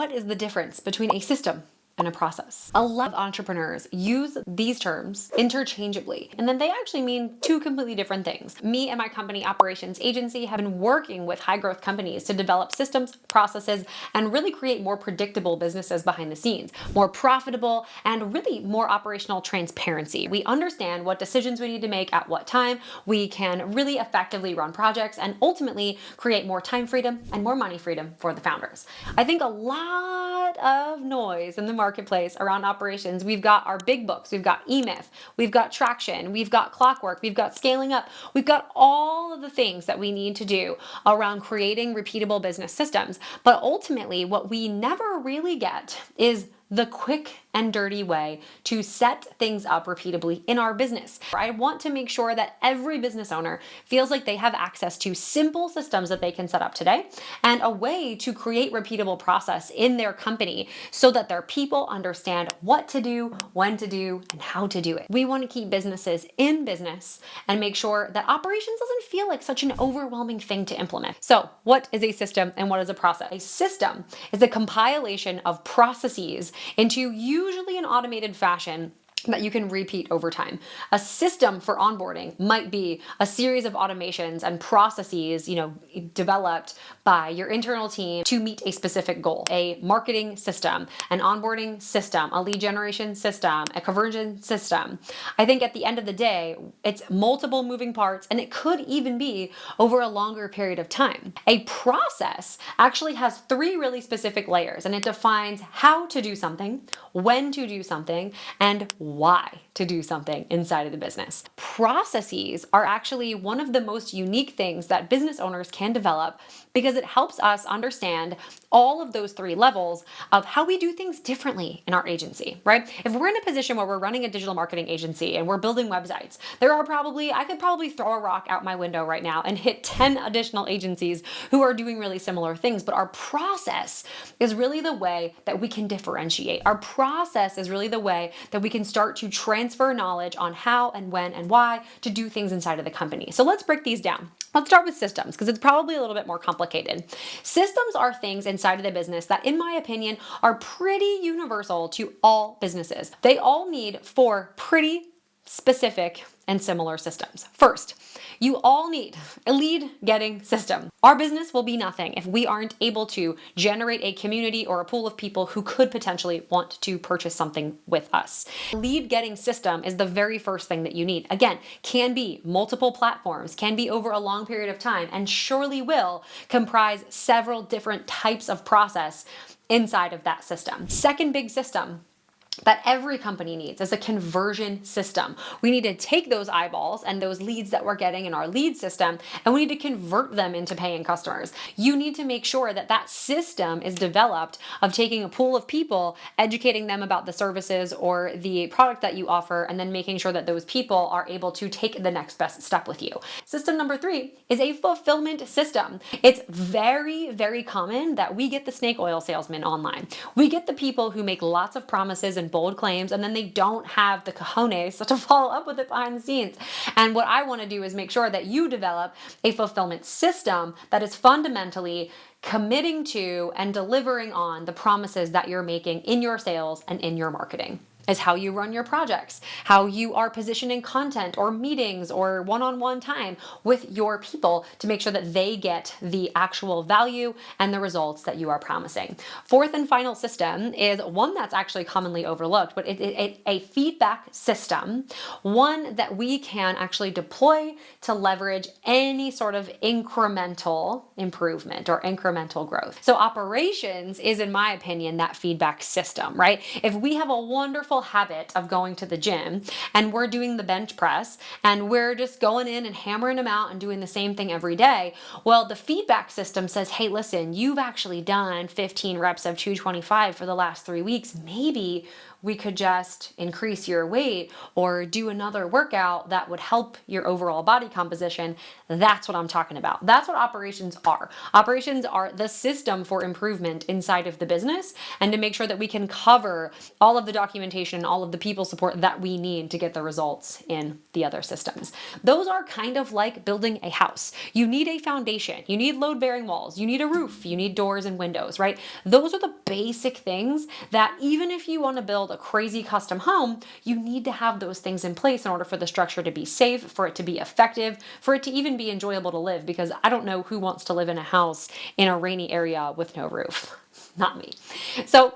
what is the difference between a system and a process? A lot of entrepreneurs use these terms interchangeably, and then they actually mean two completely different things. Me and my company, Operations Agency, have been working with high growth companies to develop systems, processes, and really create more predictable businesses behind the scenes, more profitable, and really more operational transparency. We understand what decisions we need to make at what time. We can really effectively run projects and ultimately create more time freedom and more money freedom for the founders. I think a lot of noise in the marketplace around operations. We've got our big books, we've got eMyth, we've got traction, we've got clockwork, we've got scaling up, we've got all of the things that we need to do around creating repeatable business systems. But ultimately, what we never really get is the quick and dirty way to set things up repeatably in our business. I want to make sure that every business owner feels like they have access to simple systems that they can set up today and a way to create repeatable process in their company so that their people understand what to do, when to do, and how to do it. We want to keep businesses in business and make sure that operations doesn't feel like such an overwhelming thing to implement. So, what is a system and what is a process? A system is a compilation of processes into usually an automated fashion that you can repeat over time. A system for onboarding might be a series of automations and processes, developed by your internal team to meet a specific goal. A marketing system, an onboarding system, a lead generation system, a conversion system. I think at the end of the day, it's multiple moving parts, and it could even be over a longer period of time. A process actually has three really specific layers, and it defines how to do something, when to do something, and why to do something inside of the business. Processes are actually one of the most unique things that business owners can develop because it helps us understand all of those three levels of how we do things differently in our agency, right? If we're in a position where we're running a digital marketing agency and we're building websites, I could probably throw a rock out my window right now and hit 10 additional agencies who are doing really similar things. But our process is really the way that we can differentiate. Our process is really the way that we can start to transfer knowledge on how and when and why to do things inside of the company. So let's break these down. Let's start with systems because it's probably a little bit more complicated. Systems are things inside of the business that, in my opinion, are pretty universal to all businesses. They all need 4 pretty specific and similar systems. First, you all need a lead getting system. Our business will be nothing if we aren't able to generate a community or a pool of people who could potentially want to purchase something with us. Lead getting system is the very first thing that you need. Again, can be multiple platforms, can be over a long period of time, and surely will comprise several different types of process inside of that system. Second big system that every company needs is a conversion system. We need to take those eyeballs and those leads that we're getting in our lead system, and we need to convert them into paying customers. You need to make sure that that system is developed of taking a pool of people, educating them about the services or the product that you offer, and then making sure that those people are able to take the next best step with you. System number 3 is a fulfillment system. It's very, very common that we get the snake oil salesman online. We get the people who make lots of promises and bold claims, and then they don't have the cojones to follow up with it behind the scenes. And what I want to do is make sure that you develop a fulfillment system that is fundamentally committing to and delivering on the promises that you're making in your sales and in your marketing. Is how you run your projects, how you are positioning content or meetings or one-on-one time with your people to make sure that they get the actual value and the results that you are promising. Fourth and final system is one that's actually commonly overlooked, but it's a feedback system, one that we can actually deploy to leverage any sort of incremental improvement or incremental growth. So operations is, in my opinion, that feedback system, right? If we have a wonderful habit of going to the gym and we're doing the bench press and we're just going in and hammering them out and doing the same thing every day, well, the feedback system says, hey, listen, you've actually done 15 reps of 225 for the last 3 weeks. Maybe we could just increase your weight or do another workout that would help your overall body composition. That's what I'm talking about. That's what operations are. Operations are the system for improvement inside of the business and to make sure that we can cover all of the documentation documentation, all of the people support that we need to get the results in the other systems. Those are kind of like building a house. You need a foundation, you need load-bearing walls, you need a roof, you need doors and windows, right? Those are the basic things that even if you want to build a crazy custom home, you need to have those things in place in order for the structure to be safe, for it to be effective, for it to even be enjoyable to live, because I don't know who wants to live in a house in a rainy area with no roof. Not me. So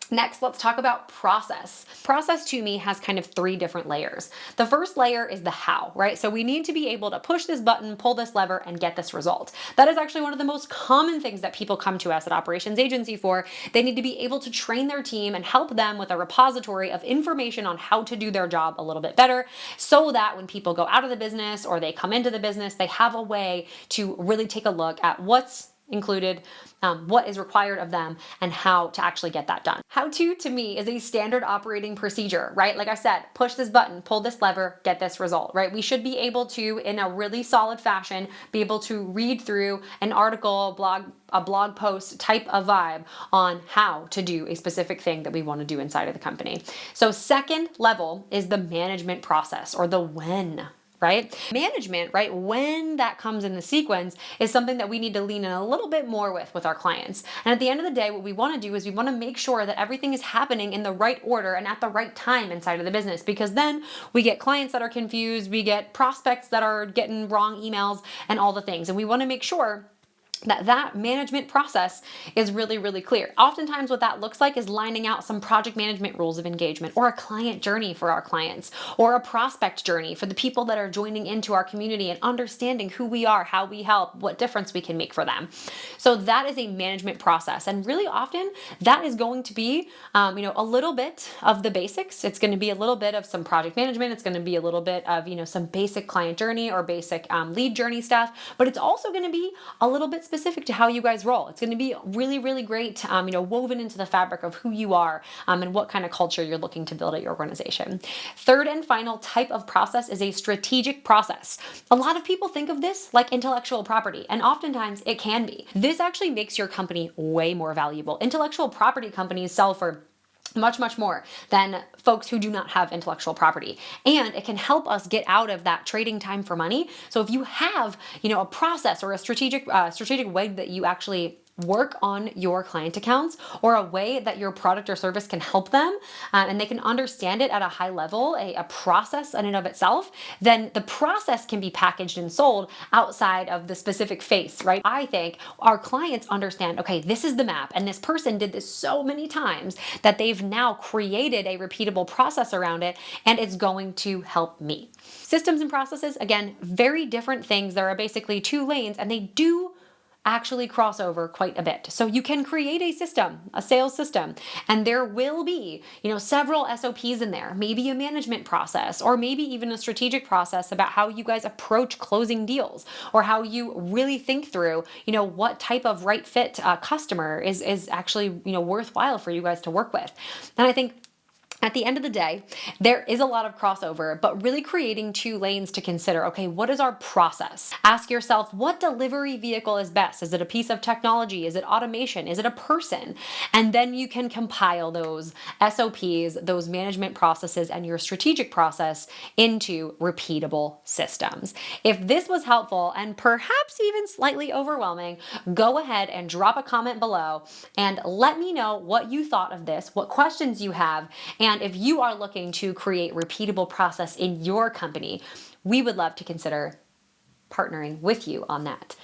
next, let's talk about process. Process to me has kind of 3 different layers. The first layer is the how, right? So we need to be able to push this button, pull this lever, and get this result. That is actually one of the most common things that people come to us at Operations Agency for. They need to be able to train their team and help them with a repository of information on how to do their job a little bit better, so that when people go out of the business or they come into the business, they have a way to really take a look at what's included, what is required of them, and how to actually get that done. How to me, is a standard operating procedure, right? Like I said, push this button, pull this lever, get this result, right? We should be able to, in a really solid fashion, be able to read through an article, a blog post type of vibe on how to do a specific thing that we want to do inside of the company. So second level is the management process, or the when. Right? Management, right? When that comes in the sequence is something that we need to lean in a little bit more with our clients. And at the end of the day, what we want to do is we want to make sure that everything is happening in the right order and at the right time inside of the business, because then we get clients that are confused, we get prospects that are getting wrong emails and all the things. And we want to make sure that management process is really, really clear. Oftentimes what that looks like is lining out some project management rules of engagement, or a client journey for our clients, or a prospect journey for the people that are joining into our community, and understanding who we are, how we help, what difference we can make for them. So that is a management process. And really often that is going to be, a little bit of the basics. It's going to be a little bit of some project management. It's going to be a little bit of, some basic client journey or basic lead journey stuff, but it's also going to be a little bit specific to how you guys roll. It's going to be really, really great, woven into the fabric of who you are, and what kind of culture you're looking to build at your organization. Third and final type of process is a strategic process. A lot of people think of this like intellectual property, and oftentimes it can be. This actually makes your company way more valuable. Intellectual property companies sell for much, much more than folks who do not have intellectual property. And it can help us get out of that trading time for money. So if you have, a process or a strategic way that you actually work on your client accounts, or a way that your product or service can help them, and they can understand it at a high level, a process in and of itself, then the process can be packaged and sold outside of the specific face, right? I think our clients understand, okay, this is the map, and this person did this so many times that they've now created a repeatable process around it, and it's going to help me. Systems and processes, again, very different things. There are basically 2 lanes, and they do actually cross over quite a bit. So you can create a system, a sales system, and there will be, several SOPs in there, maybe a management process, or maybe even a strategic process about how you guys approach closing deals, or how you really think through, what type of right fit customer is actually, worthwhile for you guys to work with. And I think at the end of the day, there is a lot of crossover, but really creating 2 lanes to consider. Okay, what is our process? Ask yourself, what delivery vehicle is best? Is it a piece of technology? Is it automation? Is it a person? And then you can compile those SOPs, those management processes, and your strategic process into repeatable systems. If this was helpful and perhaps even slightly overwhelming, go ahead and drop a comment below and let me know what you thought of this, what questions you have, and if you are looking to create repeatable process in your company, we would love to consider partnering with you on that.